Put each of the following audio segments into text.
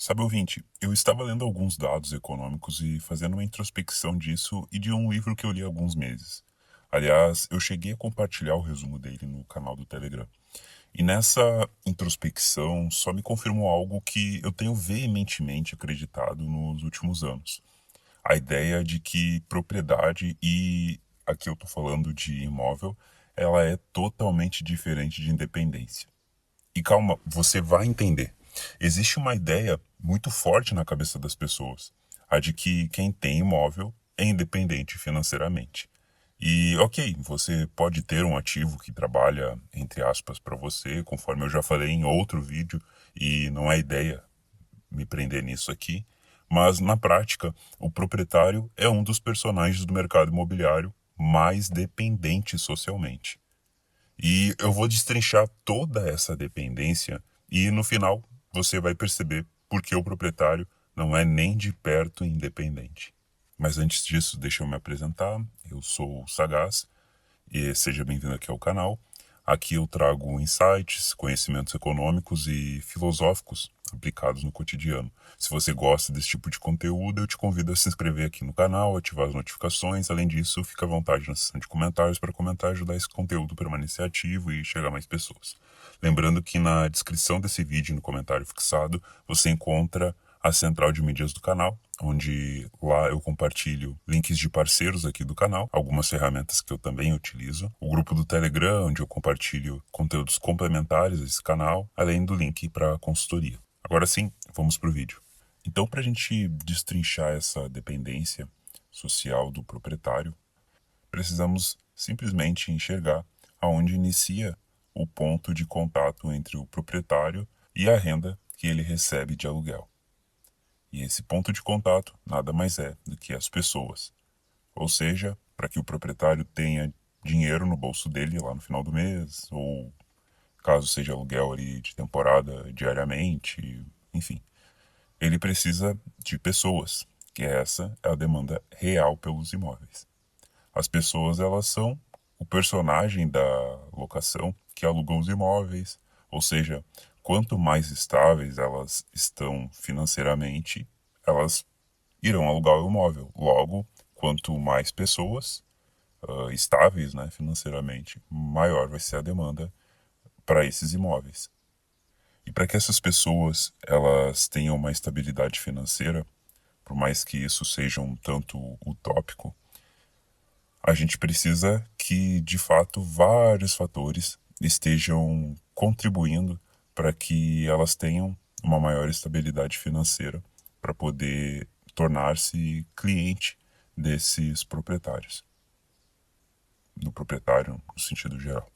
Sabe, ouvinte, eu estava lendo alguns dados econômicos e fazendo uma introspecção disso e de um livro que eu li há alguns meses. Aliás, eu cheguei a compartilhar o resumo dele no canal do Telegram. E nessa introspecção só me confirmou algo que eu tenho veementemente acreditado nos últimos anos. A ideia de que propriedade, e aqui eu estou falando de imóvel, ela é totalmente diferente de independência. E calma, você vai entender. Existe uma ideia muito forte na cabeça das pessoas, a de que quem tem imóvel é independente financeiramente. E ok, você pode ter um ativo que trabalha, entre aspas, para você, conforme eu já falei em outro vídeo, e não é ideia me prender nisso aqui, mas na prática, o proprietário é um dos personagens do mercado imobiliário mais dependente socialmente. E eu vou destrinchar toda essa dependência e no final você vai perceber por que o proprietário não é nem de perto independente. Mas antes disso, deixa eu me apresentar. Eu sou o Sagaz e seja bem-vindo aqui ao canal. Aqui eu trago insights, conhecimentos econômicos e filosóficos aplicados no cotidiano. Se você gosta desse tipo de conteúdo, eu te convido a se inscrever aqui no canal, ativar as notificações. Além disso, fica à vontade na seção de comentários para comentar e ajudar esse conteúdo a permanecer ativo e chegar a mais pessoas. Lembrando que na descrição desse vídeo, no comentário fixado, você encontra a central de mídias do canal, onde lá eu compartilho links de parceiros aqui do canal, algumas ferramentas que eu também utilizo, o grupo do Telegram, onde eu compartilho conteúdos complementares a esse canal, além do link para consultoria. Agora sim, vamos para o vídeo. Então, para a gente destrinchar essa dependência social do proprietário, precisamos simplesmente enxergar aonde inicia o ponto de contato entre o proprietário e a renda que ele recebe de aluguel. E esse ponto de contato nada mais é do que as pessoas. Ou seja, para que o proprietário tenha dinheiro no bolso dele lá no final do mês, ou caso seja aluguel ali de temporada diariamente, enfim. Ele precisa de pessoas, que essa é a demanda real pelos imóveis. As pessoas, elas são o personagem da locação que alugam os imóveis, ou seja, quanto mais estáveis elas estão financeiramente, elas irão alugar o imóvel. Logo, quanto mais pessoas estáveis, né, financeiramente, maior vai ser a demanda para esses imóveis. E para que essas pessoas elas tenham uma estabilidade financeira, por mais que isso seja um tanto utópico, a gente precisa que, de fato, vários fatores estejam contribuindo para que elas tenham uma maior estabilidade financeira para poder tornar-se cliente desses proprietários, do proprietário no sentido geral.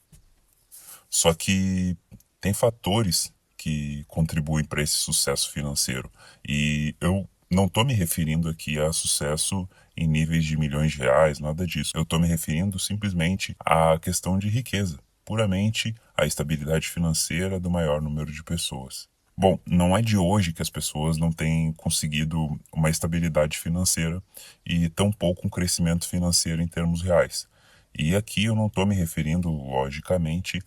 Só que tem fatores que contribuem para esse sucesso financeiro. E eu não estou me referindo aqui a sucesso em níveis de milhões de reais, nada disso. Eu estou me referindo simplesmente à questão de riqueza, puramente a estabilidade financeira do maior número de pessoas. Bom, não é de hoje que as pessoas não têm conseguido uma estabilidade financeira e tampouco um crescimento financeiro em termos reais. E aqui eu não estou me referindo, logicamente,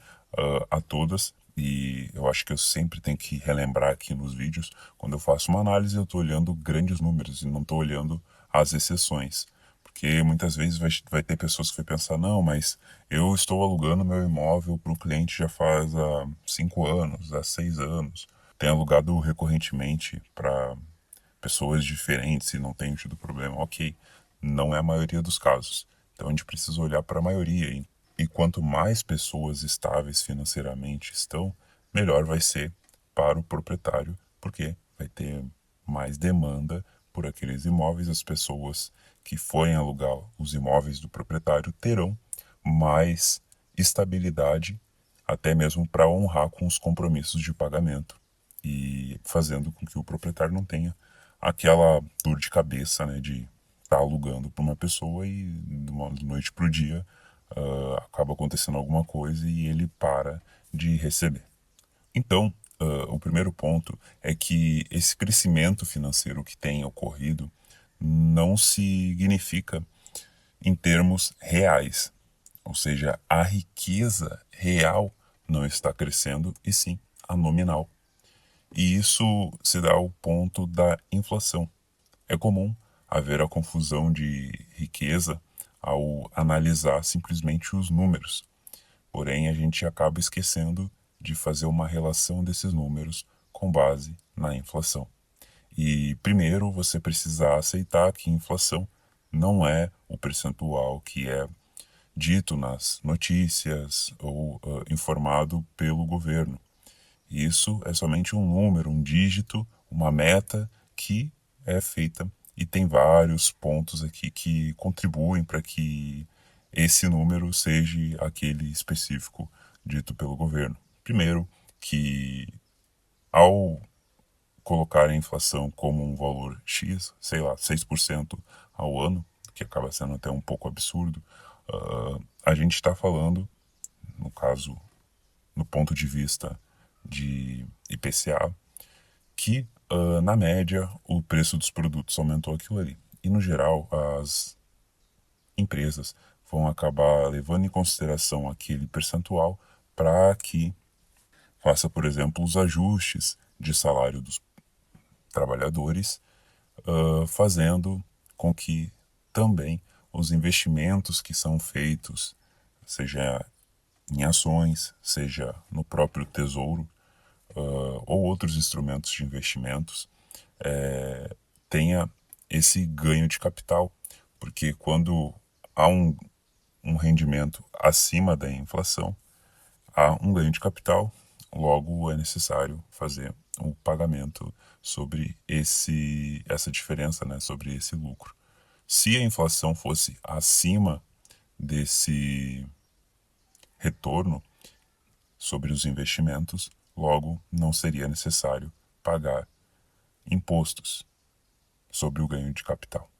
a todas, e eu acho que eu sempre tenho que relembrar aqui nos vídeos, quando eu faço uma análise, eu estou olhando grandes números e não estou olhando as exceções. Porque muitas vezes vai ter pessoas que vão pensar, não, mas eu estou alugando meu imóvel para um cliente já faz há 5 anos, há 6 anos. Tenho alugado recorrentemente para pessoas diferentes e não tenho tido problema. Ok, não é a maioria dos casos. Então a gente precisa olhar para a maioria. E quanto mais pessoas estáveis financeiramente estão, melhor vai ser para o proprietário, porque vai ter mais demanda por aqueles imóveis. As pessoas que forem alugar os imóveis do proprietário terão mais estabilidade, até mesmo para honrar com os compromissos de pagamento e fazendo com que o proprietário não tenha aquela dor de cabeça, né, de estar alugando para uma pessoa e de uma noite para o dia acaba acontecendo alguma coisa e ele para de receber. Então, o primeiro ponto é que esse crescimento financeiro que tem ocorrido não significa em termos reais, ou seja, a riqueza real não está crescendo e sim a nominal. E isso se dá ao ponto da inflação. É comum haver a confusão de riqueza ao analisar simplesmente os números. Porém, a gente acaba esquecendo de fazer uma relação desses números com base na inflação. E primeiro você precisa aceitar que inflação não é o percentual que é dito nas notícias ou informado pelo governo. Isso é somente um número, um dígito, uma meta que é feita e tem vários pontos aqui que contribuem para que esse número seja aquele específico dito pelo governo. Primeiro, que ao colocar a inflação como um valor X, sei lá, 6% ao ano, que acaba sendo até um pouco absurdo, a gente está falando, no caso, no ponto de vista de IPCA, que na média o preço dos produtos aumentou aquilo ali. E no geral, as empresas vão acabar levando em consideração aquele percentual para que faça, por exemplo, os ajustes de salário dos trabalhadores, fazendo com que também os investimentos que são feitos, seja em ações, seja no próprio tesouro, ou outros instrumentos de investimentos, tenha esse ganho de capital. Porque quando há um rendimento acima da inflação, há um ganho de capital, logo é necessário fazer o pagamento sobre essa diferença, né, sobre esse lucro. Se a inflação fosse acima desse retorno sobre os investimentos, logo não seria necessário pagar impostos sobre o ganho de capital.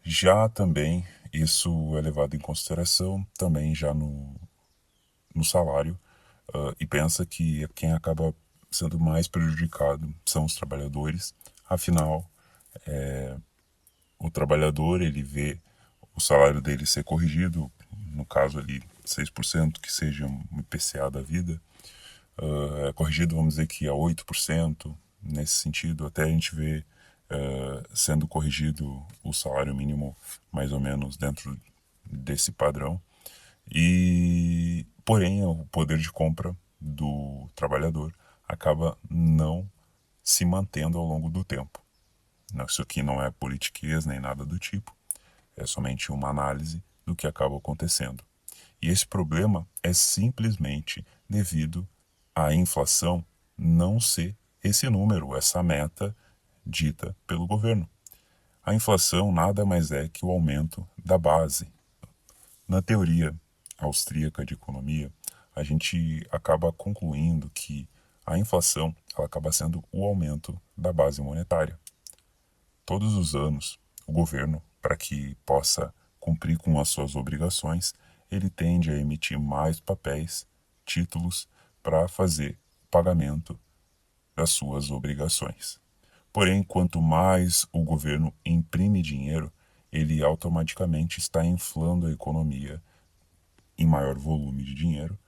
Já também isso é levado em consideração também já no salário, e pensa que quem acaba sendo mais prejudicado são os trabalhadores. Afinal, o trabalhador ele vê o salário dele ser corrigido, no caso ali 6% que seja um IPCA da vida, é corrigido, vamos dizer que a 8%, nesse sentido, até a gente vê sendo corrigido o salário mínimo mais ou menos dentro desse padrão. E, porém, o poder de compra do trabalhador acaba não se mantendo ao longo do tempo. Isso aqui não é politiquês nem nada do tipo, é somente uma análise do que acaba acontecendo. E esse problema é simplesmente devido à inflação não ser esse número, essa meta dita pelo governo. A inflação nada mais é que o aumento da base. Na teoria austríaca de economia, a gente acaba concluindo que a inflação ela acaba sendo o aumento da base monetária. Todos os anos, o governo, para que possa cumprir com as suas obrigações, ele tende a emitir mais papéis, títulos, para fazer o pagamento das suas obrigações. Porém, quanto mais o governo imprime dinheiro, ele automaticamente está inflando a economia em maior volume de dinheiro.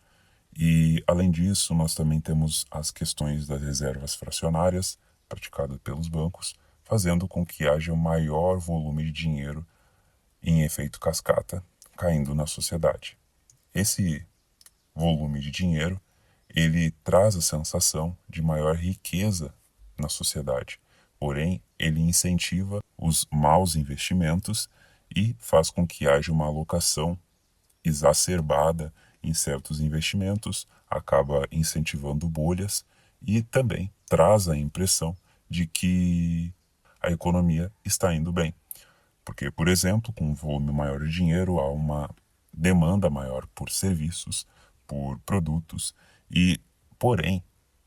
E, além disso, nós também temos as questões das reservas fracionárias praticadas pelos bancos, fazendo com que haja um maior volume de dinheiro em efeito cascata caindo na sociedade. Esse volume de dinheiro, ele traz a sensação de maior riqueza na sociedade. Porém, ele incentiva os maus investimentos e faz com que haja uma alocação exacerbada em certos investimentos, acaba incentivando bolhas e também traz a impressão de que a economia está indo bem. Porque, por exemplo, com um volume maior de dinheiro, há uma demanda maior por serviços, por produtos, e, porém,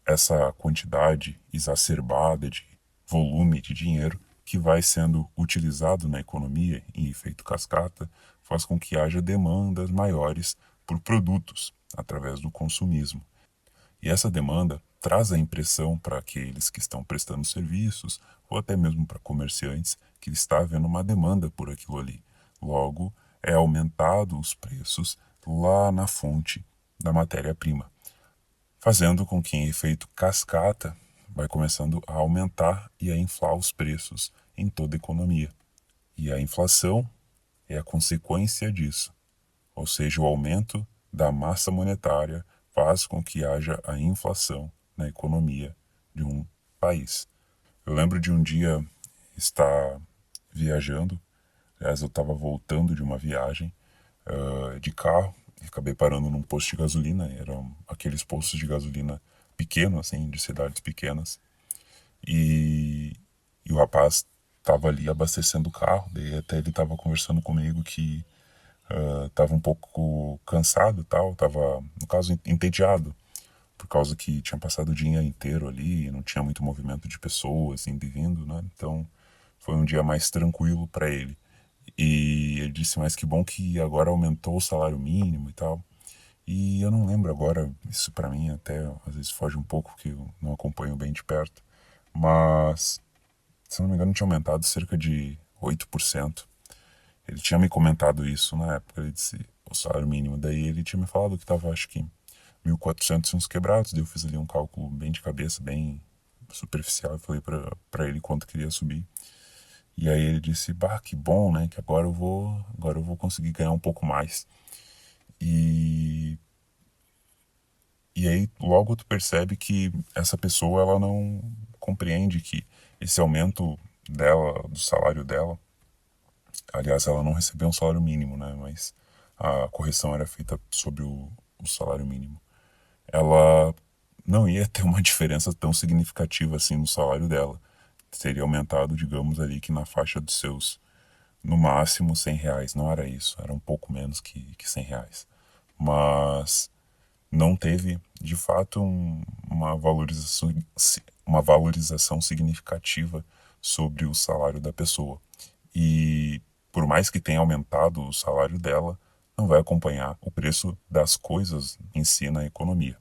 essa quantidade exacerbada de volume de dinheiro que vai sendo utilizado na economia em efeito cascata faz com que haja demandas maiores por produtos através do consumismo. E essa demanda traz a impressão para aqueles que estão prestando serviços ou até mesmo para comerciantes que está havendo uma demanda por aquilo ali. Logo, é aumentado os preços lá na fonte da matéria-prima, fazendo com que, em efeito cascata, vai começando a aumentar e a inflar os preços em toda a economia. E a inflação é a consequência disso, ou seja, o aumento da massa monetária faz com que haja a inflação na economia de um país. Eu lembro de um dia estar viajando, aliás, eu estava voltando de uma viagem de carro e acabei parando num posto de gasolina. Eram aqueles postos de gasolina pequenos, assim, de cidades pequenas. E, e o rapaz estava ali abastecendo o carro, daí até ele estava conversando comigo que estava um pouco cansado e tal, estava, no caso, entediado, por causa que tinha passado o dia inteiro ali, e não tinha muito movimento de pessoas indo e vindo, né? Então foi um dia mais tranquilo para ele. E ele disse, mas que bom que agora aumentou o salário mínimo e tal. E eu não lembro agora, isso para mim até às vezes foge um pouco, que eu não acompanho bem de perto. Mas, se não me engano, tinha aumentado cerca de 8%. Ele tinha me comentado isso na época, ele disse o salário mínimo. Daí ele tinha me falado que estava, acho que, 1.400 e uns quebrados. Daí eu fiz ali um cálculo bem de cabeça, bem superficial. E falei para ele quanto queria subir. E aí ele disse, bah, que bom, né? Que agora eu vou conseguir ganhar um pouco mais. E, e aí logo tu percebe que essa pessoa, ela não compreende que esse aumento dela, do salário dela, aliás, ela não recebeu um salário mínimo, né? Mas a correção era feita sobre o salário mínimo. Ela não ia ter uma diferença tão significativa assim no salário dela. Seria aumentado, digamos, ali que na faixa dos seus, no máximo, R$ 100. Não era isso, era um pouco menos que R$ 100. Mas não teve, de fato, uma valorização significativa sobre o salário da pessoa. E por mais que tenha aumentado o salário dela, não vai acompanhar o preço das coisas em si na economia.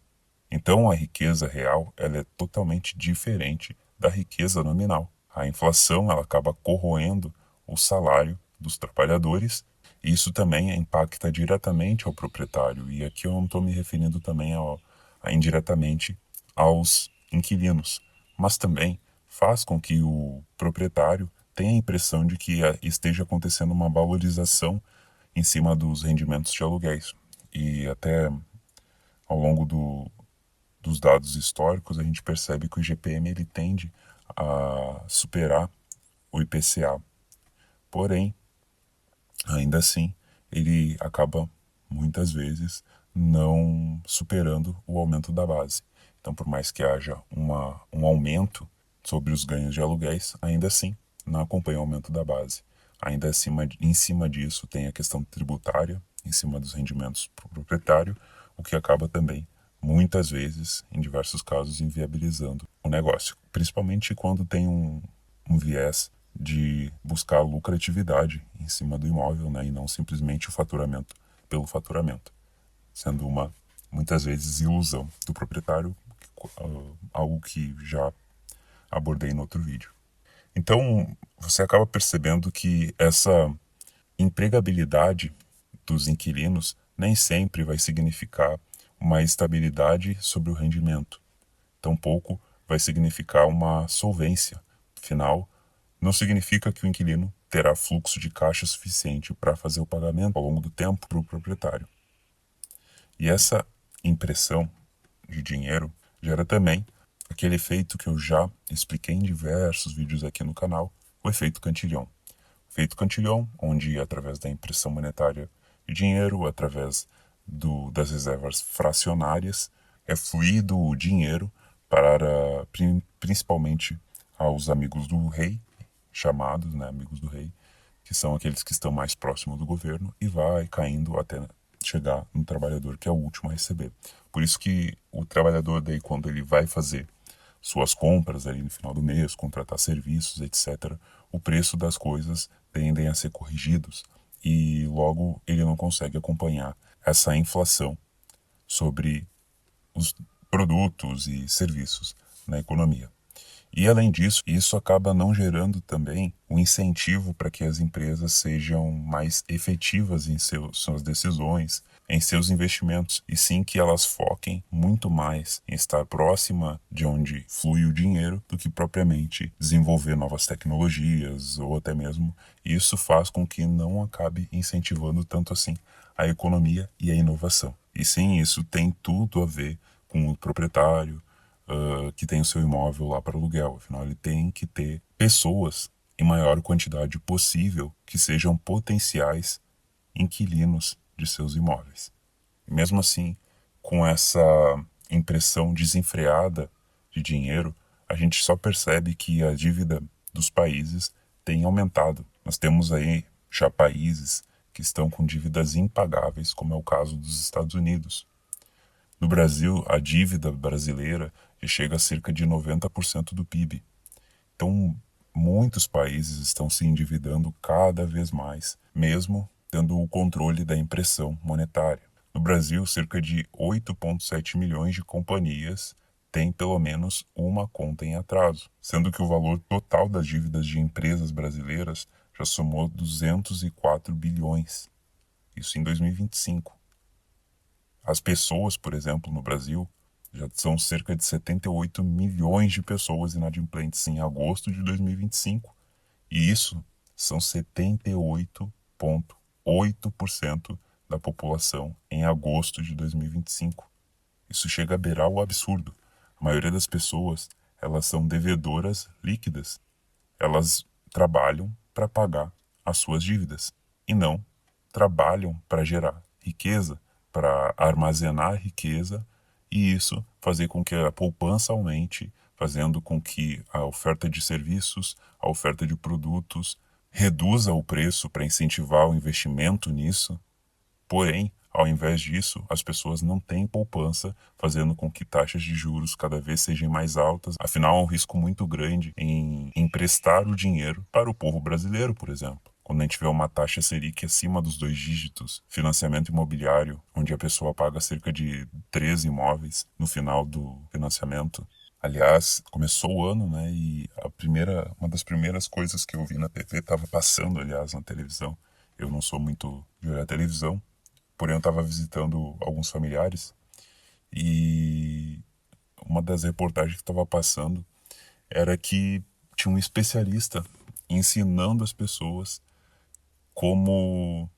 Então a riqueza real, ela é totalmente diferente da riqueza nominal. A inflação, ela acaba corroendo o salário dos trabalhadores, e isso também impacta diretamente ao proprietário. E aqui eu não estou me referindo também indiretamente aos inquilinos, mas também faz com que o proprietário tenha a impressão de que esteja acontecendo uma valorização em cima dos rendimentos de aluguéis. E até ao longo dos dados históricos, a gente percebe que o IGPM ele tende a superar o IPCA. Porém, ainda assim, ele acaba muitas vezes não superando o aumento da base. Então, por mais que haja um aumento sobre os ganhos de aluguéis, ainda assim não acompanha o aumento da base. Ainda em cima disso tem a questão tributária, em cima dos rendimentos para o proprietário, o que acaba também, muitas vezes, em diversos casos, inviabilizando o negócio. Principalmente quando tem um viés de buscar lucratividade em cima do imóvel, né, e não simplesmente o faturamento pelo faturamento, sendo muitas vezes ilusão do proprietário, algo que já abordei no outro vídeo. Então, você acaba percebendo que essa empregabilidade dos inquilinos nem sempre vai significar uma estabilidade sobre o rendimento. Tampouco vai significar uma solvência. Afinal, não significa que o inquilino terá fluxo de caixa suficiente para fazer o pagamento ao longo do tempo para o proprietário. E essa impressão de dinheiro gera também aquele efeito que eu já expliquei em diversos vídeos aqui no canal, o efeito Cantillon. O efeito Cantillon, onde através da impressão monetária de dinheiro, através das reservas fracionárias, é fluído o dinheiro para principalmente aos amigos do rei, chamados, né, amigos do rei, que são aqueles que estão mais próximos do governo, e vai caindo até chegar no trabalhador, que é o último a receber. Por isso que o trabalhador, daí, quando ele vai fazer suas compras ali no final do mês, contratar serviços, etc., o preço das coisas tendem a ser corrigidos e logo ele não consegue acompanhar essa inflação sobre os produtos e serviços na economia. E além disso, isso acaba não gerando também um incentivo para que as empresas sejam mais efetivas em suas decisões, em seus investimentos, e sim que elas foquem muito mais em estar próxima de onde flui o dinheiro do que propriamente desenvolver novas tecnologias ou até mesmo isso faz com que não acabe incentivando tanto assim a economia e a inovação. E sim, isso tem tudo a ver com o proprietário, que tem o seu imóvel lá para aluguel. Afinal, ele tem que ter pessoas em maior quantidade possível que sejam potenciais inquilinos de seus imóveis. E mesmo assim, com essa impressão desenfreada de dinheiro, a gente só percebe que a dívida dos países tem aumentado. Nós temos aí já países que estão com dívidas impagáveis, como é o caso dos Estados Unidos. No Brasil, a dívida brasileira já chega a cerca de 90% do PIB. Então, muitos países estão se endividando cada vez mais, mesmo tendo o controle da impressão monetária. No Brasil, cerca de 8,7 milhões de companhias têm pelo menos uma conta em atraso, sendo que o valor total das dívidas de empresas brasileiras já somou 204 bilhões. Isso em 2025. As pessoas, por exemplo, no Brasil, já são cerca de 78 milhões de pessoas inadimplentes em agosto de 2025. E isso são 78,8% da população em agosto de 2025. Isso chega a beirar o absurdo. A maioria das pessoas, elas são devedoras líquidas. Elas trabalham para pagar as suas dívidas e não trabalham para gerar riqueza, para armazenar riqueza e isso fazer com que a poupança aumente, fazendo com que a oferta de serviços, a oferta de produtos reduza o preço para incentivar o investimento nisso. Porém, ao invés disso, as pessoas não têm poupança, fazendo com que taxas de juros cada vez sejam mais altas. Afinal, há um risco muito grande em emprestar o dinheiro para o povo brasileiro, por exemplo. Quando a gente vê uma taxa Selic acima dos 2 dígitos, financiamento imobiliário, onde a pessoa paga cerca de 13 imóveis no final do financiamento. Aliás, começou o ano, né? E uma das primeiras coisas que eu vi na TV estava passando, aliás, na televisão. Eu não sou muito de olhar televisão, porém eu estava visitando alguns familiares e uma das reportagens que estava passando era que tinha um especialista ensinando as pessoas como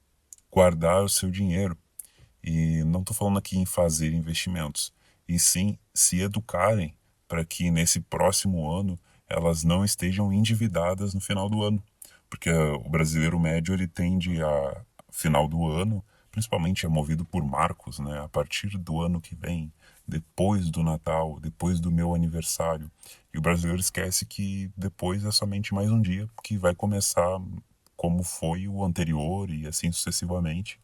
guardar o seu dinheiro. E não estou falando aqui em fazer investimentos, e sim se educarem para que nesse próximo ano elas não estejam endividadas no final do ano. Porque o brasileiro médio ele tende a, final do ano, principalmente é movido por marcos, né? A partir do ano que vem, depois do Natal, depois do meu aniversário. E o brasileiro esquece que depois é somente mais um dia, que vai começar como foi o anterior e assim sucessivamente.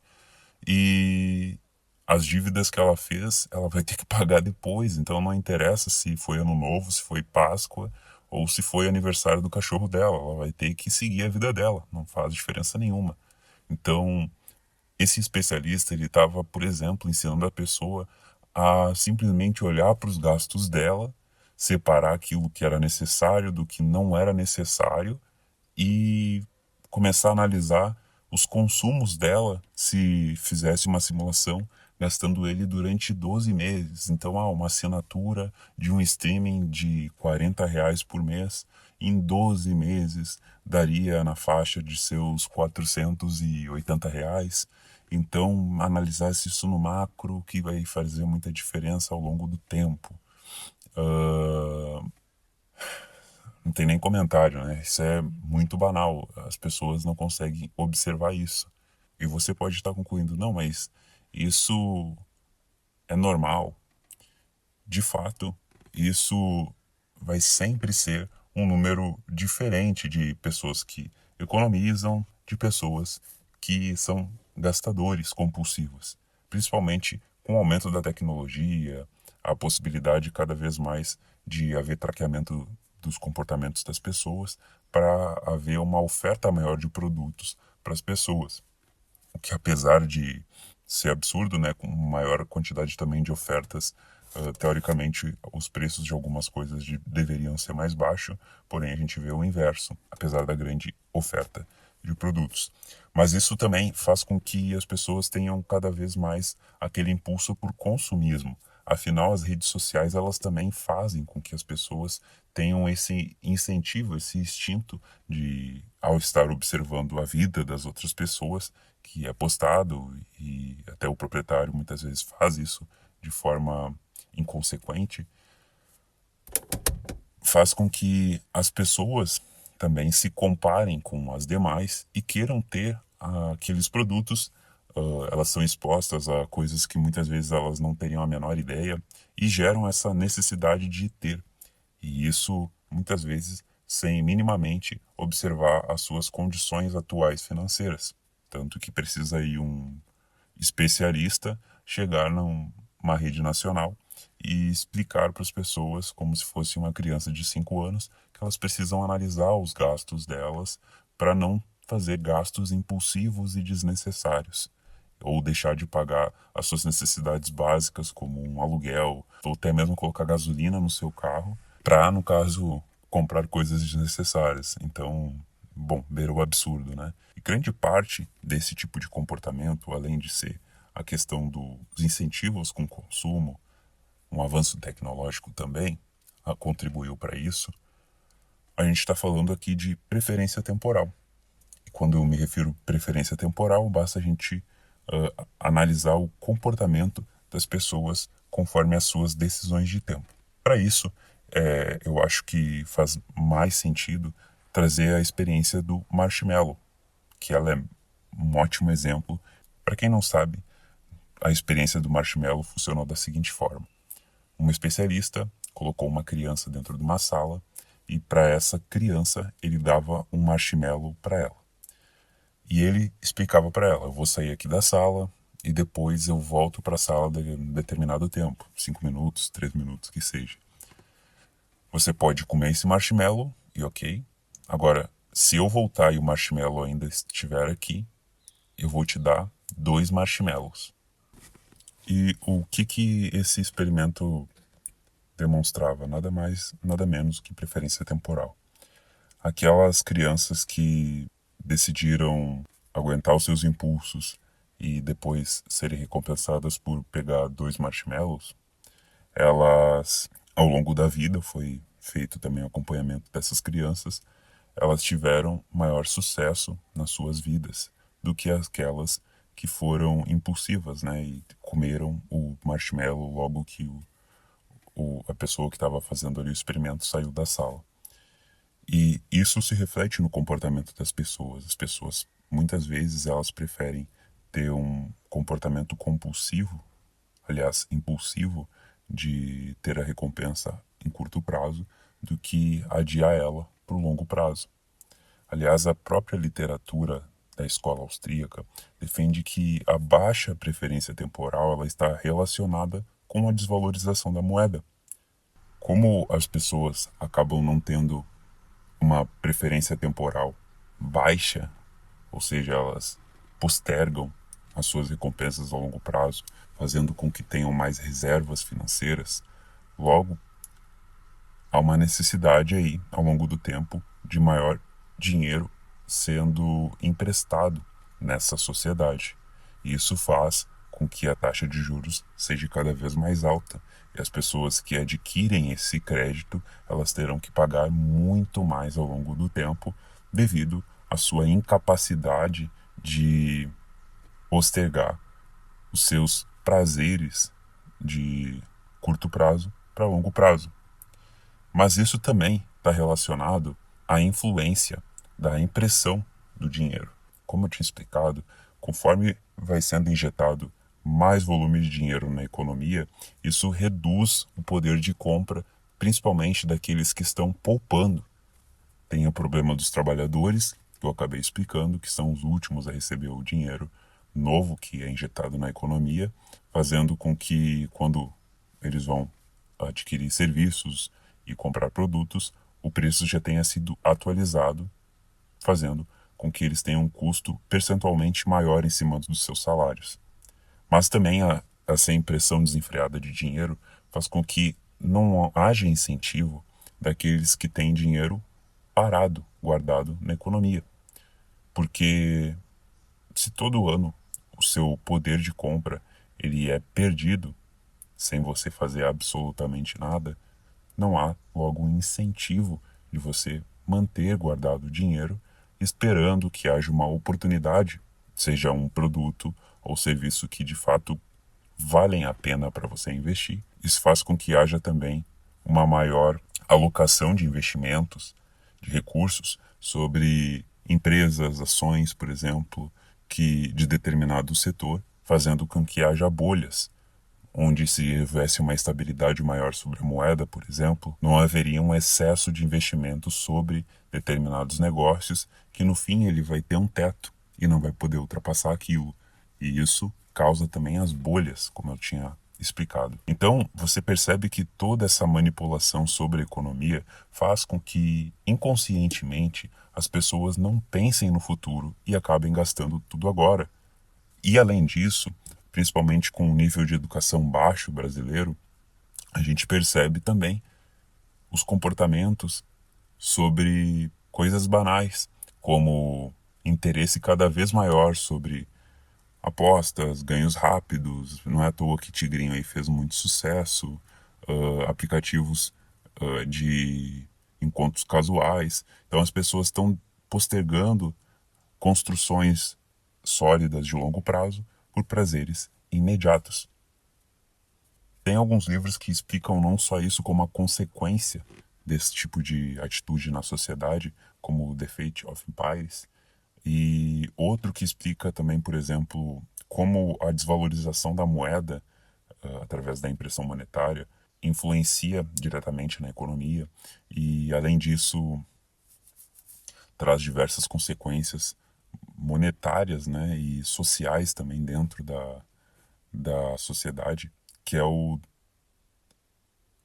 E as dívidas que ela fez, ela vai ter que pagar depois. Então não interessa se foi ano novo, se foi Páscoa ou se foi aniversário do cachorro dela. Ela vai ter que seguir a vida dela. Não faz diferença nenhuma. Então, esse especialista, ele estava, por exemplo, ensinando a pessoa a simplesmente olhar para os gastos dela, separar aquilo que era necessário do que não era necessário e começar a analisar os consumos dela se fizesse uma simulação gastando ele durante 12 meses. Então, uma assinatura de um streaming de R$ 40 por mês em 12 meses daria na faixa de seus R$ 480. Então, analisasse isso no macro, que vai fazer muita diferença ao longo do tempo. Não tem nem comentário, né? Isso é muito banal. As pessoas não conseguem observar isso. E você pode estar concluindo, não, mas isso é normal. De fato, isso vai sempre ser um número diferente de pessoas que economizam, de pessoas que são gastadores compulsivos. Principalmente com o aumento da tecnologia, a possibilidade cada vez mais de haver traqueamento dos comportamentos das pessoas para haver uma oferta maior de produtos para as pessoas. O que apesar de ser absurdo, né, com maior quantidade também de ofertas Teoricamente, os preços de algumas coisas deveriam ser mais baixos, porém a gente vê o inverso, apesar da grande oferta de produtos. Mas isso também faz com que as pessoas tenham cada vez mais aquele impulso por consumismo. Afinal, as redes sociais elas também fazem com que as pessoas tenham esse incentivo, esse instinto de, ao estar observando a vida das outras pessoas, que é postado e até o proprietário muitas vezes faz isso de forma inconsequente, faz com que as pessoas também se comparem com as demais e queiram ter aqueles produtos. Elas são expostas a coisas que muitas vezes elas não teriam a menor ideia e geram essa necessidade de ter. E isso, muitas vezes, sem minimamente observar as suas condições atuais financeiras. Tanto que precisa aí um especialista chegar numa rede nacional e explicar para as pessoas, como se fosse uma criança de 5 anos, que elas precisam analisar os gastos delas para não fazer gastos impulsivos e desnecessários, ou deixar de pagar as suas necessidades básicas, como um aluguel, ou até mesmo colocar gasolina no seu carro, para, no caso, comprar coisas desnecessárias. Então, bom, beira o absurdo, né? E grande parte desse tipo de comportamento, além de ser a questão dos incentivos com o consumo, um avanço tecnológico também contribuiu para isso. A gente está falando aqui de preferência temporal. E quando eu me refiro a preferência temporal, basta a gente analisar o comportamento das pessoas conforme as suas decisões de tempo. Para isso, eu acho que faz mais sentido trazer a experiência do marshmallow, que ela é um ótimo exemplo. Para quem não sabe, a experiência do marshmallow funcionou da seguinte forma. Um especialista colocou uma criança dentro de uma sala e para essa criança ele dava um marshmallow para ela. E ele explicava para ela, eu vou sair aqui da sala e depois eu volto para a sala de um determinado tempo, 5 minutos, 3 minutos, que seja. Você pode comer esse marshmallow e ok. Agora, se eu voltar e o marshmallow ainda estiver aqui, eu vou te dar 2 marshmallows. E o que esse experimento demonstrava? Nada mais, nada menos que preferência temporal. Aquelas crianças que decidiram aguentar os seus impulsos e depois serem recompensadas por pegar 2 marshmallows, elas, ao longo da vida, foi feito também o acompanhamento dessas crianças, elas tiveram maior sucesso nas suas vidas do que aquelas que foram impulsivas, né, e comeram o marshmallow logo que a pessoa que estava fazendo ali o experimento saiu da sala. E isso se reflete no comportamento das pessoas. As pessoas, muitas vezes, elas preferem ter um comportamento compulsivo, aliás, impulsivo, de ter a recompensa em curto prazo, do que adiar ela para o longo prazo. Aliás, a própria literatura da escola austríaca defende que a baixa preferência temporal ela está relacionada com a desvalorização da moeda. Como as pessoas acabam não tendo uma preferência temporal baixa, ou seja, elas postergam as suas recompensas a longo prazo, fazendo com que tenham mais reservas financeiras, logo há uma necessidade aí, ao longo do tempo, de maior dinheiro sendo emprestado nessa sociedade. E isso faz com que a taxa de juros seja cada vez mais alta. E as pessoas que adquirem esse crédito, elas terão que pagar muito mais ao longo do tempo, devido à sua incapacidade de postergar os seus prazeres de curto prazo para longo prazo. Mas isso também está relacionado à influência da impressão do dinheiro. Como eu tinha explicado, conforme vai sendo injetado mais volume de dinheiro na economia, isso reduz o poder de compra, principalmente daqueles que estão poupando. Tem o problema dos trabalhadores, que eu acabei explicando, que são os últimos a receber o dinheiro novo que é injetado na economia, fazendo com que, quando eles vão adquirir serviços e comprar produtos, o preço já tenha sido atualizado, fazendo com que eles tenham um custo percentualmente maior em cima dos seus salários. Mas também essa impressão desenfreada de dinheiro faz com que não haja incentivo daqueles que têm dinheiro parado, guardado na economia. Porque se todo ano o seu poder de compra ele é perdido sem você fazer absolutamente nada, não há logo um incentivo de você manter guardado o dinheiro, esperando que haja uma oportunidade, seja um produto ou serviço que de fato valem a pena para você investir. Isso faz com que haja também uma maior alocação de investimentos, de recursos sobre empresas, ações, por exemplo, que de determinado setor, fazendo com que haja bolhas, onde se houvesse uma estabilidade maior sobre a moeda, por exemplo, não haveria um excesso de investimento sobre determinados negócios, que no fim ele vai ter um teto e não vai poder ultrapassar aquilo. E isso causa também as bolhas, como eu tinha explicado. Então, você percebe que toda essa manipulação sobre a economia faz com que, inconscientemente, as pessoas não pensem no futuro e acabem gastando tudo agora. E, além disso, principalmente com o nível de educação baixo brasileiro, a gente percebe também os comportamentos sobre coisas banais, como interesse cada vez maior sobre apostas, ganhos rápidos. Não é à toa que Tigrinho aí fez muito sucesso, aplicativos de encontros casuais. Então as pessoas estão postergando construções sólidas de longo prazo por prazeres imediatos. Tem alguns livros que explicam não só isso como a consequência desse tipo de atitude na sociedade, como The Fate of Empires, e outro que explica também, por exemplo, como a desvalorização da moeda, através da impressão monetária, influencia diretamente na economia e, além disso, traz diversas consequências monetárias, né, e sociais também dentro da sociedade, que é o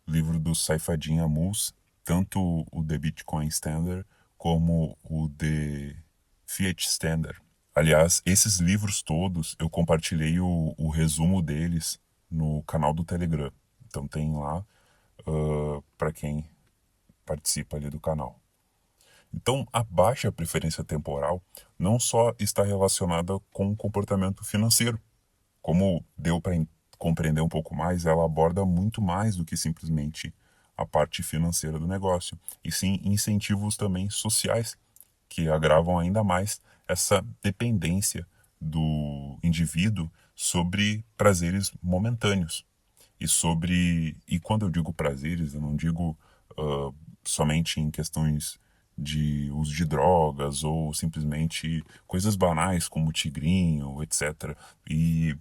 livro do Saifedean Ammous, tanto o The Bitcoin Standard como o The Fiat Standard. Aliás, esses livros todos eu compartilhei o resumo deles no canal do Telegram. Então tem lá para quem participa ali do canal. Então, a baixa preferência temporal não só está relacionada com o comportamento financeiro. Como deu para compreender um pouco mais, ela aborda muito mais do que simplesmente a parte financeira do negócio, e sim incentivos também sociais que agravam ainda mais essa dependência do indivíduo sobre prazeres momentâneos. E quando eu digo prazeres, eu não digo somente em questões de uso de drogas ou simplesmente coisas banais como tigrinho, etc. E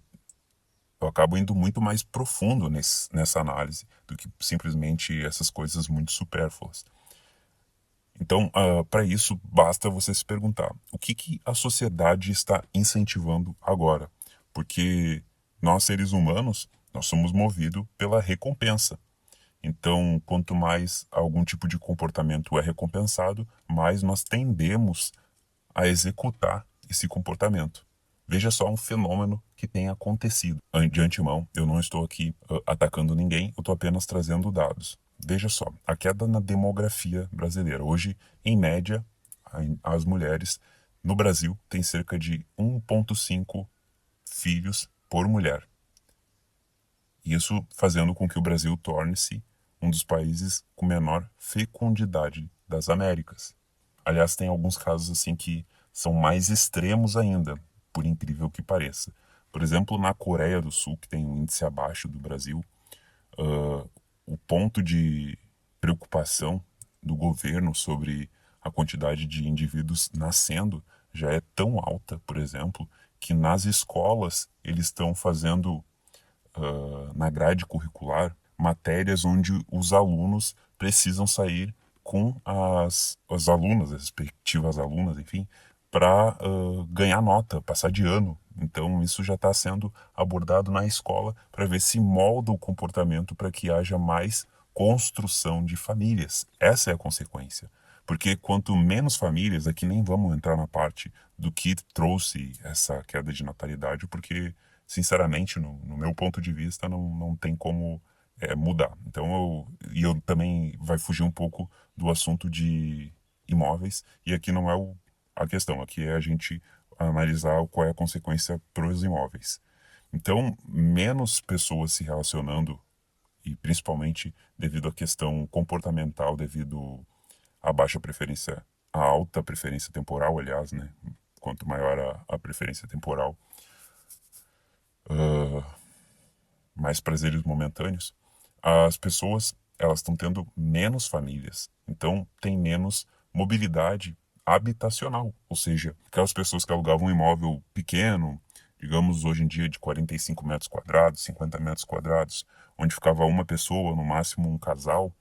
eu acabo indo muito mais profundo nessa análise do que simplesmente essas coisas muito supérfluas. Então, para isso, basta você se perguntar: o que a sociedade está incentivando agora? Porque nós, seres humanos, nós somos movidos pela recompensa. Então, quanto mais algum tipo de comportamento é recompensado, mais nós tendemos a executar esse comportamento. Veja só um fenômeno que tem acontecido. De antemão, eu não estou aqui atacando ninguém, eu estou apenas trazendo dados. Veja só, a queda na demografia brasileira. Hoje, em média, as mulheres no Brasil têm cerca de 1,5 filhos por mulher. Isso fazendo com que o Brasil torne-se um dos países com menor fecundidade das Américas. Aliás, tem alguns casos assim que são mais extremos ainda, por incrível que pareça. Por exemplo, na Coreia do Sul, que tem um índice abaixo do Brasil, o ponto de preocupação do governo sobre a quantidade de indivíduos nascendo já é tão alta, por exemplo, que nas escolas eles estão fazendo na grade curricular matérias onde os alunos precisam sair com as alunas, as respectivas alunas, enfim, para ganhar nota, passar de ano. Então, isso já está sendo abordado na escola para ver se molda o comportamento para que haja mais construção de famílias. Essa é a consequência. Porque quanto menos famílias, aqui nem vamos entrar na parte do que trouxe essa queda de natalidade, porque, sinceramente, no meu ponto de vista, não tem como mudar. Então, eu também vai fugir um pouco do assunto de imóveis, e aqui não é a questão, aqui é a gente analisar qual é a consequência para os imóveis. Então, menos pessoas se relacionando, e principalmente devido à questão comportamental, devido à baixa preferência, à alta preferência temporal, aliás, né? Quanto maior a preferência temporal, mais prazeres momentâneos, as pessoas elas estão tendo menos famílias, então tem menos mobilidade habitacional, ou seja, aquelas pessoas que alugavam um imóvel pequeno, digamos hoje em dia de 45 metros quadrados, 50 metros quadrados, onde ficava uma pessoa, no máximo um casal,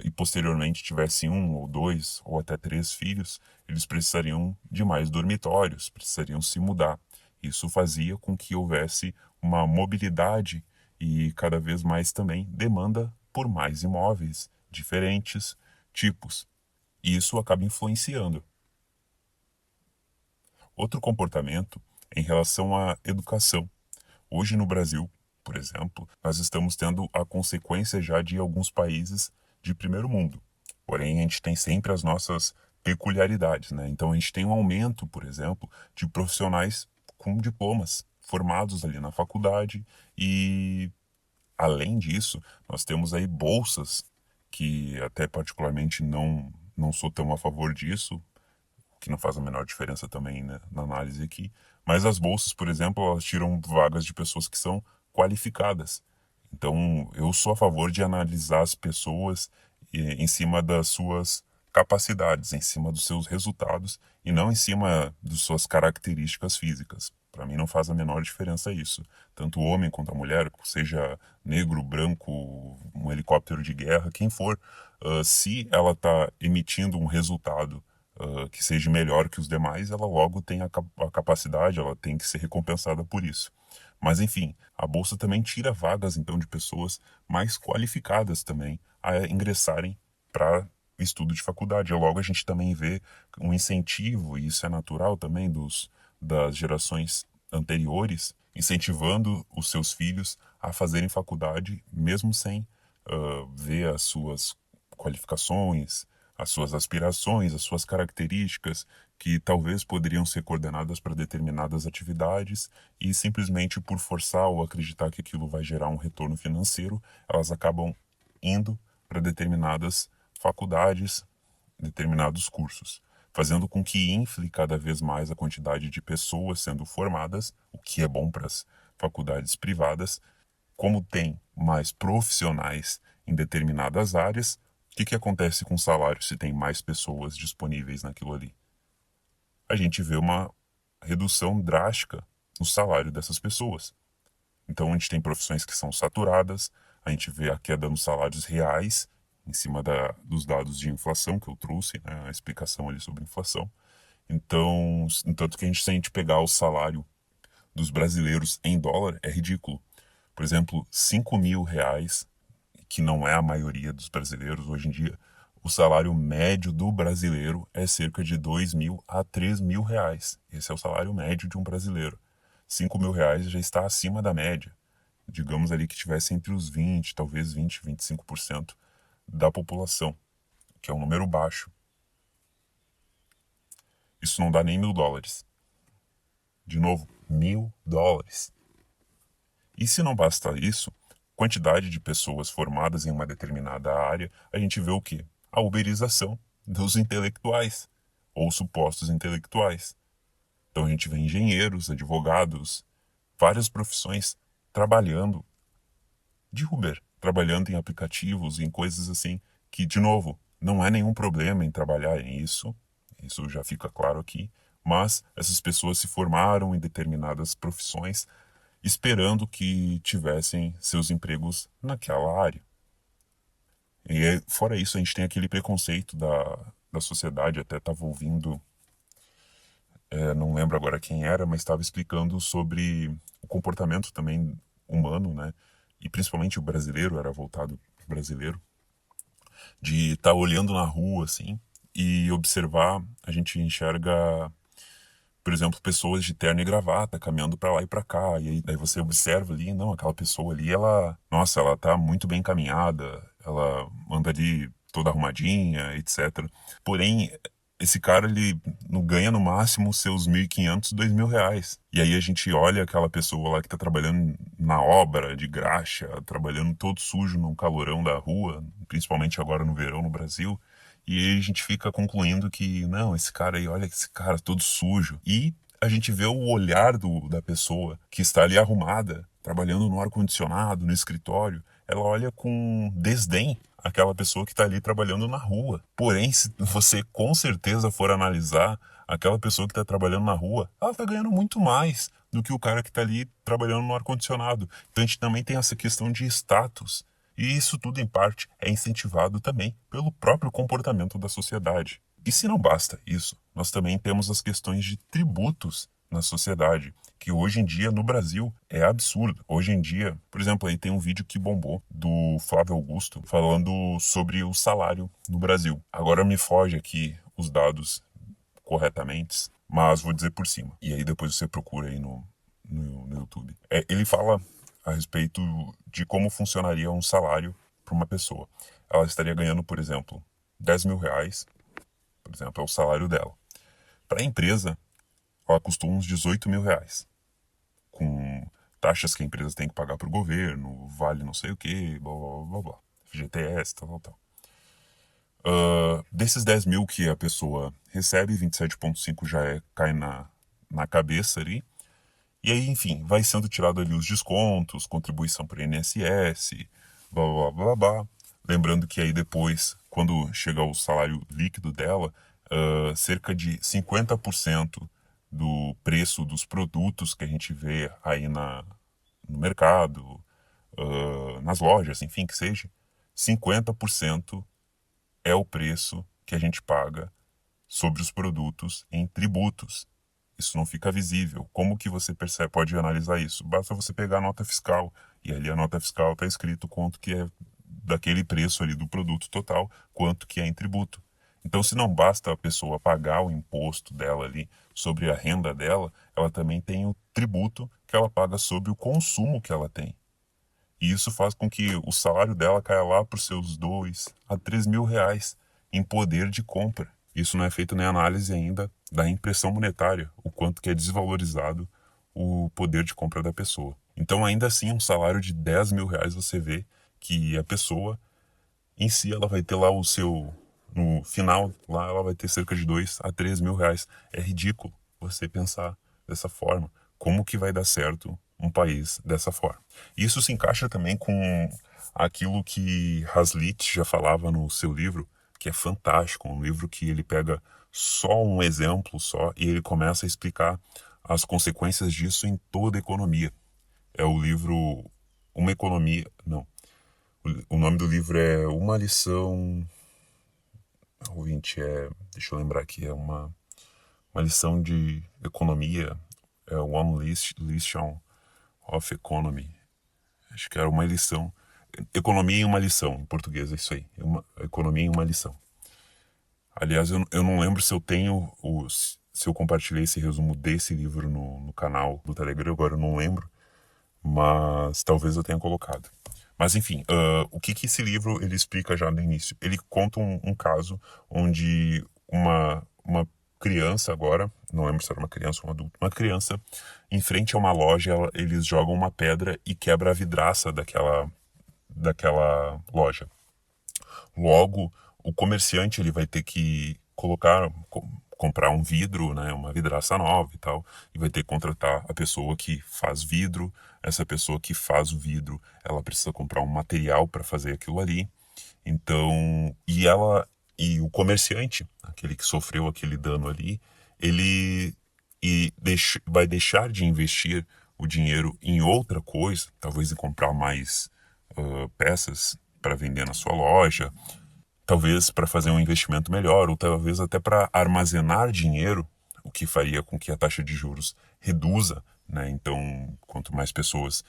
e posteriormente tivesse um ou dois ou até três filhos, eles precisariam de mais dormitórios, precisariam se mudar. Isso fazia com que houvesse uma mobilidade e cada vez mais também demanda por mais imóveis, diferentes tipos. E isso acaba influenciando. Outro comportamento em relação à educação. Hoje no Brasil, por exemplo, nós estamos tendo a consequência já de alguns países de primeiro mundo. Porém, a gente tem sempre as nossas peculiaridades, né? Então, a gente tem um aumento, por exemplo, de profissionais com diplomas, formados ali na faculdade e, além disso, nós temos aí bolsas que até particularmente não sou tão a favor disso, que não faz a menor diferença também, né, na análise aqui. Mas as bolsas, por exemplo, elas tiram vagas de pessoas que são qualificadas. Então, eu sou a favor de analisar as pessoas em cima das suas capacidades, em cima dos seus resultados e não em cima das suas características físicas. Para mim não faz a menor diferença isso. Tanto o homem quanto a mulher, seja negro, branco, um helicóptero de guerra, quem for, se ela está emitindo um resultado que seja melhor que os demais, ela logo tem a capacidade, ela tem que ser recompensada por isso. Mas enfim, a bolsa também tira vagas então de pessoas mais qualificadas também a ingressarem para estudo de faculdade. E logo a gente também vê um incentivo, e isso é natural também das gerações anteriores, incentivando os seus filhos a fazerem faculdade, mesmo sem ver as suas qualificações, as suas aspirações, as suas características, que talvez poderiam ser coordenadas para determinadas atividades e simplesmente por forçar ou acreditar que aquilo vai gerar um retorno financeiro, elas acabam indo para determinadas faculdades, determinados cursos, fazendo com que infle cada vez mais a quantidade de pessoas sendo formadas, o que é bom para as faculdades privadas. Como tem mais profissionais em determinadas áreas, que acontece com o salário se tem mais pessoas disponíveis naquilo ali? A gente vê uma redução drástica no salário dessas pessoas. Então a gente tem profissões que são saturadas, a gente vê a queda nos salários reais, em cima dos dados de inflação que eu trouxe, né, a explicação ali sobre inflação. Então, tanto que se a gente pegar o salário dos brasileiros em dólar, é ridículo. Por exemplo, R$ 5.000, que não é a maioria dos brasileiros hoje em dia, o salário médio do brasileiro é cerca de R$ 2.000 a R$ 3.000. Esse é o salário médio de um brasileiro. R$ 5.000 já está acima da média. Digamos ali que tivesse entre os 20, talvez 20, 25% da população, que é um número baixo. Isso não dá nem US$ 1.000. De novo, US$ 1.000. E se não basta isso, quantidade de pessoas formadas em uma determinada área, a gente vê o quê? A uberização dos intelectuais, ou supostos intelectuais. Então a gente vê engenheiros, advogados, várias profissões trabalhando de Uber, trabalhando em aplicativos, em coisas assim, que, de novo, não há nenhum problema em trabalhar nisso, isso já fica claro aqui, mas essas pessoas se formaram em determinadas profissões esperando que tivessem seus empregos naquela área. E fora isso, a gente tem aquele preconceito da sociedade, até estava ouvindo, não lembro agora quem era, mas estava explicando sobre o comportamento também humano, né? E principalmente o brasileiro, era voltado para o brasileiro, de estar olhando na rua, assim, e observar, a gente enxerga por exemplo, pessoas de terno e gravata caminhando para lá e para cá, e aí daí você observa ali, não, aquela pessoa ali, ela, nossa, ela tá muito bem encaminhada, ela anda ali toda arrumadinha, etc. Porém, esse cara, ele não ganha no máximo seus 1.500, R$ 2.000. E aí a gente olha aquela pessoa lá que tá trabalhando na obra de graxa, trabalhando todo sujo no calorão da rua, principalmente agora no verão no Brasil, e aí a gente fica concluindo que, não, esse cara aí, olha esse cara todo sujo. E a gente vê o olhar da pessoa que está ali arrumada, trabalhando no ar-condicionado, no escritório. Ela olha com desdém aquela pessoa que está ali trabalhando na rua. Porém, se você com certeza for analisar aquela pessoa que está trabalhando na rua, ela está ganhando muito mais do que o cara que está ali trabalhando no ar-condicionado. Então a gente também tem essa questão de status. E isso tudo, em parte, é incentivado também pelo próprio comportamento da sociedade. E se não basta isso, nós também temos as questões de tributos na sociedade, que hoje em dia no Brasil é absurdo. Hoje em dia, por exemplo, aí tem um vídeo que bombou do Flávio Augusto falando sobre o salário no Brasil. Agora me foge aqui os dados corretamente, mas vou dizer por cima. E aí depois você procura aí no YouTube. Ele fala a respeito de como funcionaria um salário para uma pessoa. Ela estaria ganhando, por exemplo, R$ 10.000, por exemplo, é o salário dela. Para a empresa, ela custou uns R$ 18.000, com taxas que a empresa tem que pagar para o governo, vale não sei o que, blá blá blá blá, FGTS, tal, tal, tal. Desses 10 mil que a pessoa recebe, 27,5 já cai na cabeça ali. E aí, enfim, vai sendo tirado ali os descontos, contribuição para o INSS, blá blá blá blá. Lembrando que aí depois, quando chega o salário líquido dela, cerca de 50% do preço dos produtos que a gente vê aí no mercado, nas lojas, enfim, que seja, 50% é o preço que a gente paga sobre os produtos em tributos. Isso não fica visível. Como que você percebe, pode analisar isso? Basta você pegar a nota fiscal, e ali a nota fiscal está escrito quanto que é daquele preço ali do produto total, quanto que é em tributo. Então, se não basta a pessoa pagar o imposto dela ali sobre a renda dela, ela também tem o tributo que ela paga sobre o consumo que ela tem. E isso faz com que o salário dela caia lá para os seus R$ 2.000 a R$ 3.000 em poder de compra. Isso não é feito nem análise ainda da impressão monetária, o quanto que é desvalorizado o poder de compra da pessoa. Então, ainda assim, um salário de R$ 10.000 você vê que a pessoa em si ela vai ter lá o seu, no final lá ela vai ter cerca de R$ 2.000 a R$ 3.000. É ridículo você pensar dessa forma. Como que vai dar certo um país dessa forma? Isso se encaixa também com aquilo que Hazlitt já falava no seu livro, que é fantástico, um livro que ele pega só um exemplo só e ele começa a explicar as consequências disso em toda a economia. É o livro Uma Economia, não. O nome do livro é Uma Lição, ouvinte, deixa eu lembrar aqui, é uma lição de economia, é Lesson of Economy. Acho que era uma lição. Economia em uma lição, em português, é isso aí. Economia em uma lição. Aliás, eu não lembro se eu tenho, se eu compartilhei esse resumo desse livro no canal do Telegram, agora eu não lembro, mas talvez eu tenha colocado. Mas enfim, o que esse livro ele explica já no início? Ele conta um caso onde uma criança agora, não lembro se era uma criança ou um adulto, uma criança em frente a uma loja, eles jogam uma pedra e quebra a vidraça daquela loja. Logo, o comerciante ele vai ter que comprar um vidro, né, uma vidraça nova e tal, e vai ter que contratar a pessoa que faz vidro. Essa pessoa que faz o vidro, ela precisa comprar um material para fazer aquilo ali. Então, e o comerciante, aquele que sofreu aquele dano ali, ele vai deixar de investir o dinheiro em outra coisa, talvez em comprar mais peças para vender na sua loja, talvez para fazer um investimento melhor, ou talvez até para armazenar dinheiro, o que faria com que a taxa de juros reduza, né? Então, quanto mais pessoas,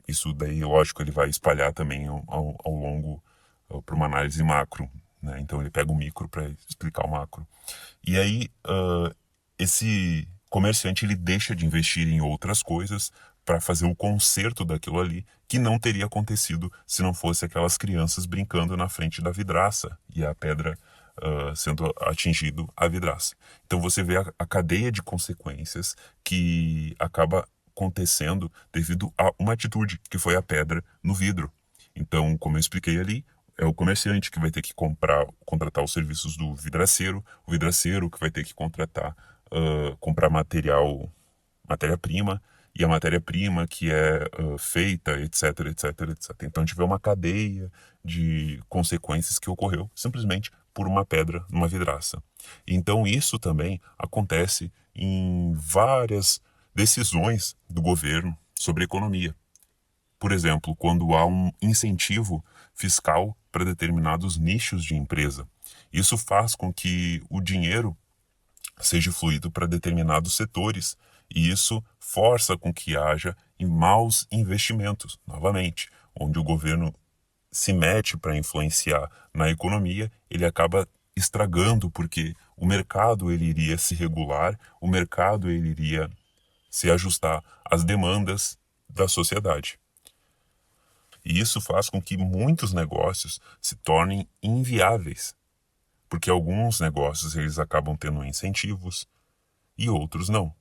isso daí, lógico, ele vai espalhar também ao longo para uma análise macro, né? Então ele pega o micro para explicar o macro. E aí, esse comerciante ele deixa de investir em outras coisas para fazer o conserto daquilo ali, que não teria acontecido se não fosse aquelas crianças brincando na frente da vidraça e a pedra sendo atingido a vidraça. Então você vê a cadeia de consequências que acaba acontecendo devido a uma atitude, que foi a pedra no vidro. Então, como eu expliquei ali, é o comerciante que vai ter que contratar os serviços do vidraceiro, o vidraceiro que vai ter que comprar matéria-prima, e a matéria-prima que é feita, etc, etc, etc. Então, a gente vê uma cadeia de consequências que ocorreu simplesmente por uma pedra numa vidraça. Então, isso também acontece em várias decisões do governo sobre economia. Por exemplo, quando há um incentivo fiscal para determinados nichos de empresa. Isso faz com que o dinheiro seja fluído para determinados setores e isso força com que haja maus investimentos, novamente, onde o governo se mete para influenciar na economia, ele acaba estragando porque o mercado ele iria se regular, o mercado ele iria se ajustar às demandas da sociedade. E isso faz com que muitos negócios se tornem inviáveis, porque alguns negócios eles acabam tendo incentivos e outros não.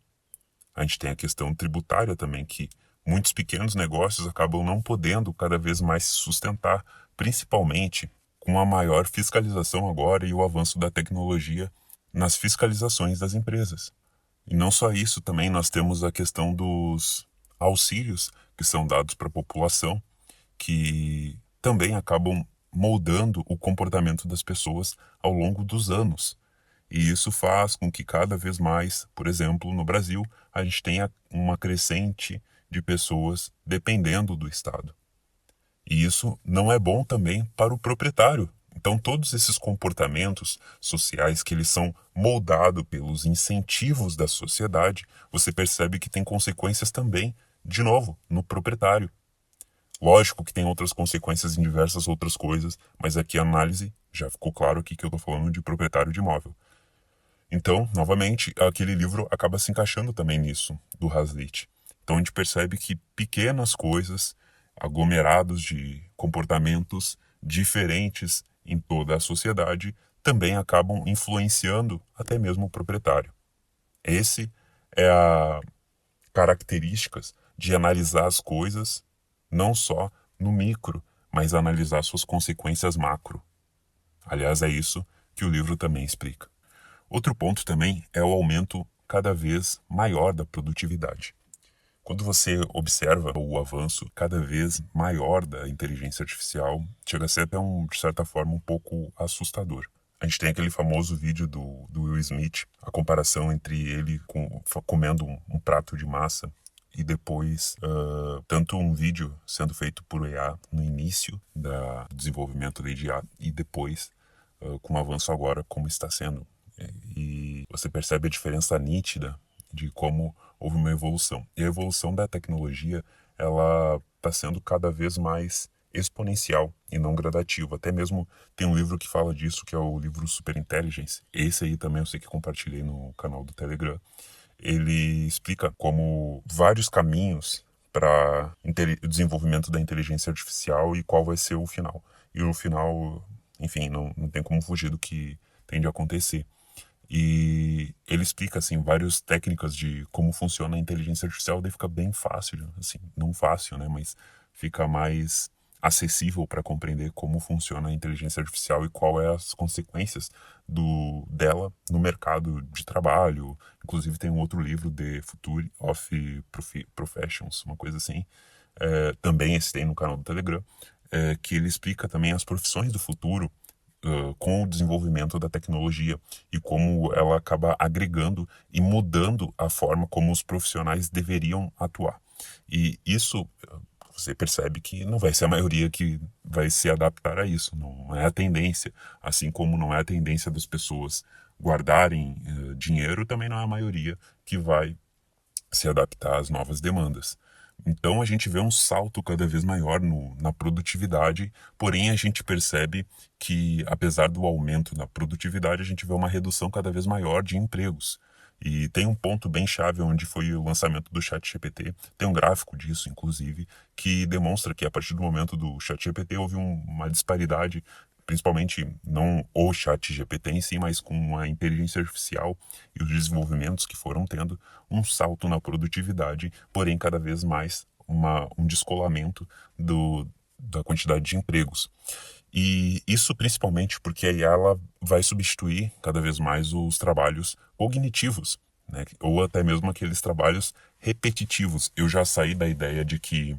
A gente tem a questão tributária também, que muitos pequenos negócios acabam não podendo cada vez mais se sustentar, principalmente com a maior fiscalização agora e o avanço da tecnologia nas fiscalizações das empresas. E não só isso, também nós temos a questão dos auxílios que são dados para a população, que também acabam moldando o comportamento das pessoas ao longo dos anos. E isso faz com que cada vez mais, por exemplo, no Brasil, a gente tenha uma crescente de pessoas dependendo do Estado. E isso não é bom também para o proprietário. Então, todos esses comportamentos sociais que eles são moldados pelos incentivos da sociedade, você percebe que tem consequências também, de novo, no proprietário. Lógico que tem outras consequências em diversas outras coisas, mas aqui a análise já ficou claro aqui que eu estou falando de proprietário de imóvel. Então, novamente, aquele livro acaba se encaixando também nisso, do Hazlitt. Então a gente percebe que pequenas coisas, aglomerados de comportamentos diferentes em toda a sociedade, também acabam influenciando até mesmo o proprietário. Esse é a características de analisar as coisas não só no micro, mas analisar suas consequências macro. Aliás, é isso que o livro também explica. Outro ponto também é o aumento cada vez maior da produtividade. Quando você observa o avanço cada vez maior da inteligência artificial, chega a ser até, de certa forma, um pouco assustador. A gente tem aquele famoso vídeo do Will Smith, a comparação entre ele comendo um prato de massa e depois, tanto um vídeo sendo feito por IA no início do desenvolvimento da IA e depois, com o avanço agora, como está sendo. E você percebe a diferença nítida de como houve uma evolução. E a evolução da tecnologia, ela está sendo cada vez mais exponencial e não gradativa. Até mesmo tem um livro que fala disso, que é o livro Superintelligence. Esse aí também eu sei que compartilhei no canal do Telegram. Ele explica como vários caminhos para o desenvolvimento da inteligência artificial e qual vai ser o final. E o final, enfim, não tem como fugir do que tem de acontecer. E ele explica, assim, várias técnicas de como funciona a inteligência artificial, daí fica bem fácil, assim, não fácil, né, mas fica mais acessível para compreender como funciona a inteligência artificial e qual é as consequências dela no mercado de trabalho. Inclusive tem um outro livro, The Future of Professions, uma coisa assim, também esse tem no canal do Telegram, que ele explica também as profissões do futuro, com o desenvolvimento da tecnologia e como ela acaba agregando e mudando a forma como os profissionais deveriam atuar. E isso você percebe que não vai ser a maioria que vai se adaptar a isso, não é a tendência. Assim como não é a tendência das pessoas guardarem dinheiro, também não é a maioria que vai se adaptar às novas demandas. Então a gente vê um salto cada vez maior na produtividade, porém a gente percebe que, apesar do aumento na produtividade, a gente vê uma redução cada vez maior de empregos. E tem um ponto bem chave onde foi o lançamento do ChatGPT. Tem um gráfico disso, inclusive, que demonstra que a partir do momento do ChatGPT houve uma disparidade, principalmente não o ChatGPT em si, mas com a inteligência artificial e os desenvolvimentos que foram tendo, um salto na produtividade, porém cada vez mais um descolamento da quantidade de empregos. E isso principalmente porque aí ela vai substituir cada vez mais os trabalhos cognitivos, né? Ou até mesmo aqueles trabalhos repetitivos. Eu já saí da ideia de que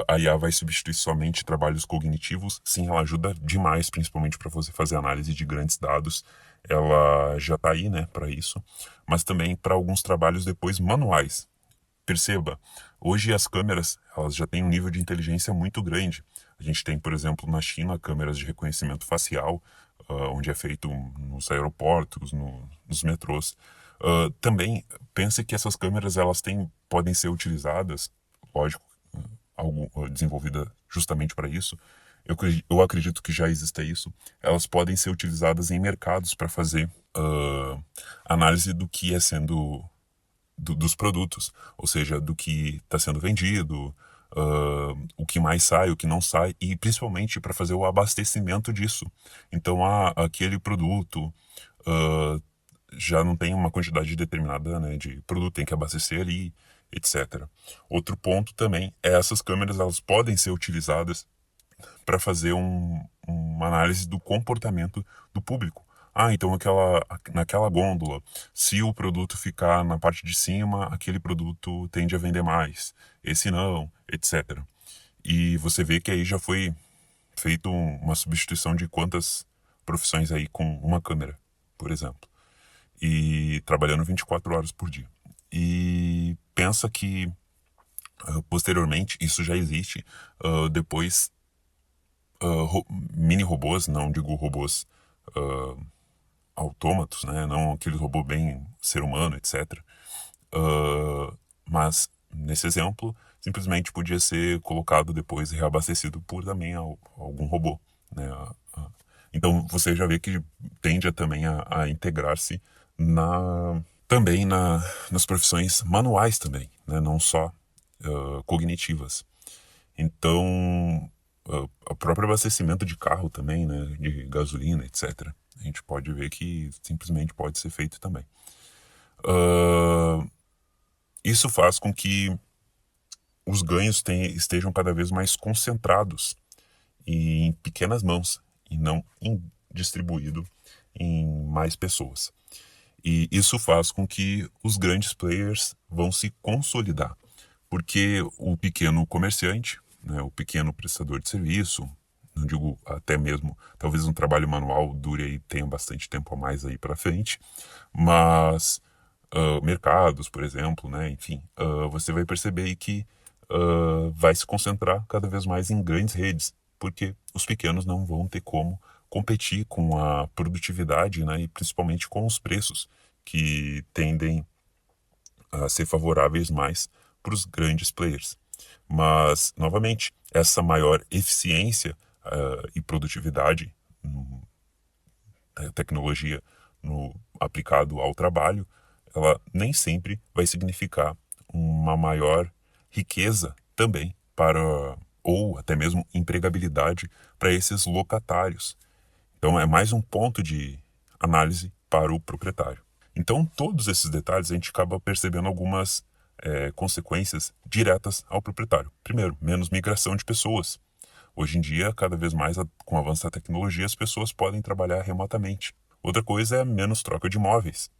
a IA vai substituir somente trabalhos cognitivos. Sim, ela ajuda demais, principalmente para você fazer análise de grandes dados. Ela já está aí, né, para isso. Mas também para alguns trabalhos depois manuais. Perceba, hoje as câmeras elas já têm um nível de inteligência muito grande. A gente tem, por exemplo, na China, câmeras de reconhecimento facial, onde é feito nos aeroportos, nos metrôs. Também pense que essas câmeras podem ser utilizadas, lógico, desenvolvida justamente para isso. Eu acredito que já exista isso. Elas podem ser utilizadas em mercados para fazer análise do que é sendo dos produtos, ou seja, do que está sendo vendido, o que mais sai, o que não sai, e principalmente para fazer o abastecimento disso. Então, aquele produto já não tem uma quantidade determinada, né, de produto, tem que abastecer ali, etc. Outro ponto também é essas câmeras, elas podem ser utilizadas para fazer uma análise do comportamento do público. Então naquela gôndola, se o produto ficar na parte de cima, aquele produto tende a vender mais, esse não, etc. E você vê que aí já foi feito uma substituição de quantas profissões aí com uma câmera, por exemplo. E trabalhando 24 horas por dia. E pensa que posteriormente, isso já existe, depois mini robôs, não digo robôs autômatos, né? Não aqueles robôs bem ser humano, etc. Mas nesse exemplo, simplesmente podia ser colocado depois e reabastecido por também algum robô, né? Então você já vê que tende também a integrar-se também nas profissões manuais também, né? Não só cognitivas. Então, o próprio abastecimento de carro também, né, de gasolina, etc. A gente pode ver que simplesmente pode ser feito também. Isso faz com que os ganhos estejam cada vez mais concentrados em pequenas mãos e não distribuído em mais pessoas. E isso faz com que os grandes players vão se consolidar, porque o pequeno comerciante, né, o pequeno prestador de serviço, não digo até mesmo, talvez um trabalho manual dure e tenha bastante tempo a mais aí para frente, mas mercados, por exemplo, né, enfim, você vai perceber aí que vai se concentrar cada vez mais em grandes redes, porque os pequenos não vão ter como competir com a produtividade, né, e principalmente com os preços que tendem a ser favoráveis mais para os grandes players. Mas, novamente, essa maior eficiência e produtividade da tecnologia aplicado ao trabalho, ela nem sempre vai significar uma maior riqueza também ou até mesmo empregabilidade para esses locatários. Então é mais um ponto de análise para o proprietário. Então todos esses detalhes a gente acaba percebendo algumas consequências diretas ao proprietário. Primeiro, menos migração de pessoas. Hoje em dia, cada vez mais com o avanço da tecnologia, as pessoas podem trabalhar remotamente. Outra coisa é menos troca de imóveis.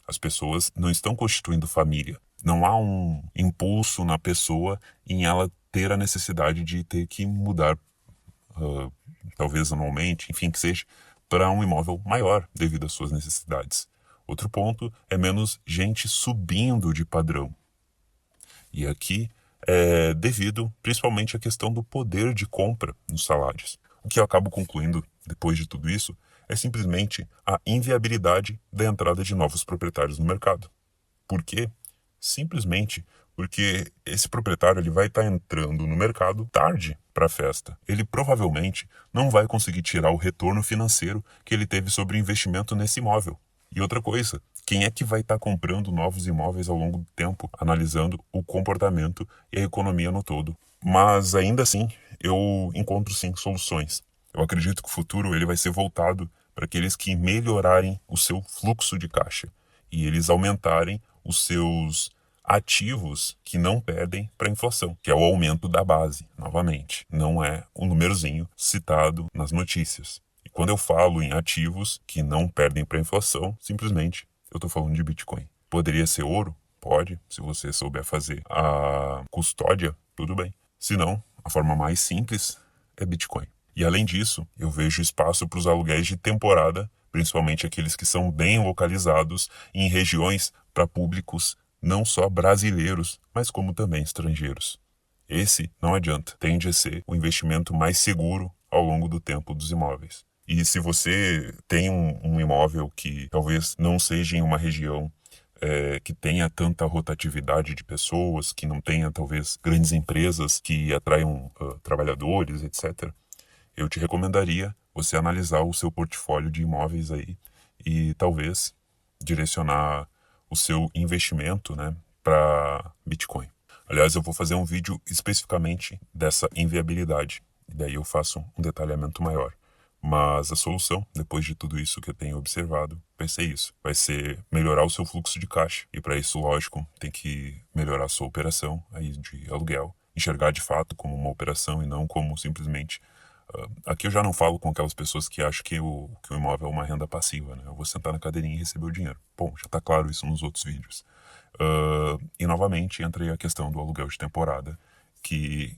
As pessoas não estão constituindo família. Não há um impulso na pessoa em ela ter a necessidade de ter que mudar, talvez anualmente, enfim, que seja, para um imóvel maior devido às suas necessidades. Outro ponto é menos gente subindo de padrão. E aqui é devido principalmente à questão do poder de compra nos salários. O que eu acabo concluindo depois de tudo isso é simplesmente a inviabilidade da entrada de novos proprietários no mercado. Por quê? Simplesmente porque esse proprietário ele vai estar entrando no mercado tarde para a festa. Ele provavelmente não vai conseguir tirar o retorno financeiro que ele teve sobre o investimento nesse imóvel. E outra coisa, Quem é que vai estar comprando novos imóveis ao longo do tempo, analisando o comportamento e a economia no todo? Mas ainda assim, eu encontro sim soluções. Eu acredito que o futuro ele vai ser voltado para aqueles que melhorarem o seu fluxo de caixa e eles aumentarem os seus ativos que não perdem para a inflação, que é o aumento da base, novamente. Não é o númerozinho citado nas notícias. E quando eu falo em ativos que não perdem para a inflação, simplesmente eu estou falando de Bitcoin. Poderia ser ouro? Pode, se você souber fazer a custódia, tudo bem. Se não, a forma mais simples é Bitcoin. E além disso, eu vejo espaço para os aluguéis de temporada, principalmente aqueles que são bem localizados em regiões para públicos não só brasileiros, mas como também estrangeiros. Esse, não adianta, tende a ser o investimento mais seguro ao longo do tempo dos imóveis. E se você tem um imóvel que talvez não seja em uma região que tenha tanta rotatividade de pessoas, que não tenha talvez grandes empresas que atraiam trabalhadores, etc., eu te recomendaria você analisar o seu portfólio de imóveis aí e talvez direcionar o seu investimento, né, para Bitcoin. Aliás, eu vou fazer um vídeo especificamente dessa inviabilidade, e daí eu faço um detalhamento maior. Mas a solução, depois de tudo isso que eu tenho observado, vai ser isso. Vai ser melhorar o seu fluxo de caixa. E para isso, lógico, tem que melhorar a sua operação aí de aluguel. Enxergar de fato como uma operação e não como simplesmente... aqui eu já não falo com aquelas pessoas que acham que o imóvel é uma renda passiva, né? Eu vou sentar na cadeirinha e receber o dinheiro. Bom, já está claro isso nos outros vídeos. E novamente entra aí a questão do aluguel de temporada, que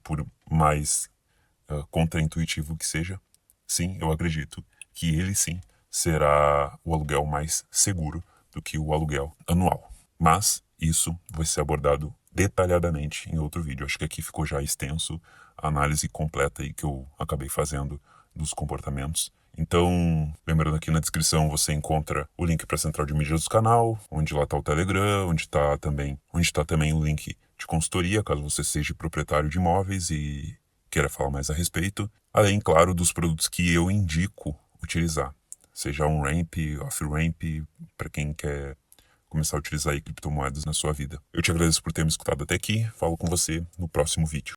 por mais contraintuitivo que seja, sim, eu acredito que ele sim será o aluguel mais seguro do que o aluguel anual. Mas isso vai ser abordado detalhadamente em outro vídeo. Acho que aqui ficou já extenso a análise completa aí que eu acabei fazendo dos comportamentos. Então, lembrando aqui na descrição você encontra o link para a central de mídias do canal, onde lá está o Telegram, onde está também o link de consultoria, caso você seja proprietário de imóveis e queira falar mais a respeito. Além, claro, dos produtos que eu indico utilizar, seja um ramp, off-ramp, para quem quer começar a utilizar aí criptomoedas na sua vida. Eu te agradeço por ter me escutado até aqui. Falo com você no próximo vídeo.